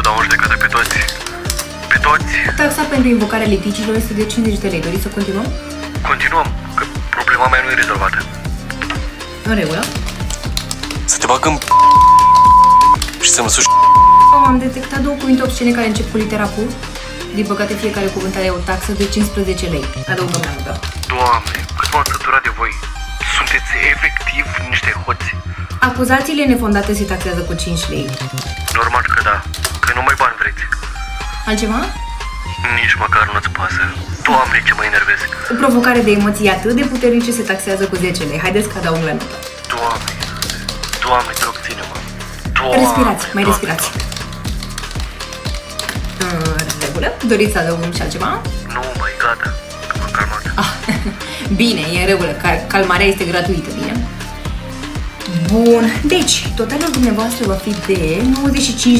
vă dau în judecată pe toți. Pe toți. Taxa pentru invocarea litigilor este de 50 de lei. Doriți să continuăm? Continuăm, că problema mea nu e rezolvată. În regulă. Să te bag în și să mă suși. Am detectat două cuvinte obscene care încep cu litera Q. Din păcate, fiecare cuvânt are o taxă de 15 lei. Adăugăm mai multă. Doamne, cât m-am săturat de voi. Sunteți efectiv niște hoți. Acuzațiile nefondate se taxează cu 5 lei. Normal că da, că numai bani vreți. Altceva? Nici măcar nu-ți pasă. Doamne, ce mă enervez. O provocare de emoții atât de puternice se taxează cu 10 lei. Haideți că adaug la notă. Doamne, Doamne, te rog, ține-mă. Doamne, Respirați, mai Doamne, respirați. În regulă. Doriți să adăugăm și altceva? Nu, mai gata. M-am calmat. Bine, e în regulă. Calmarea este gratuită, bine? Bun. Deci, totalul dumneavoastră va fi de 95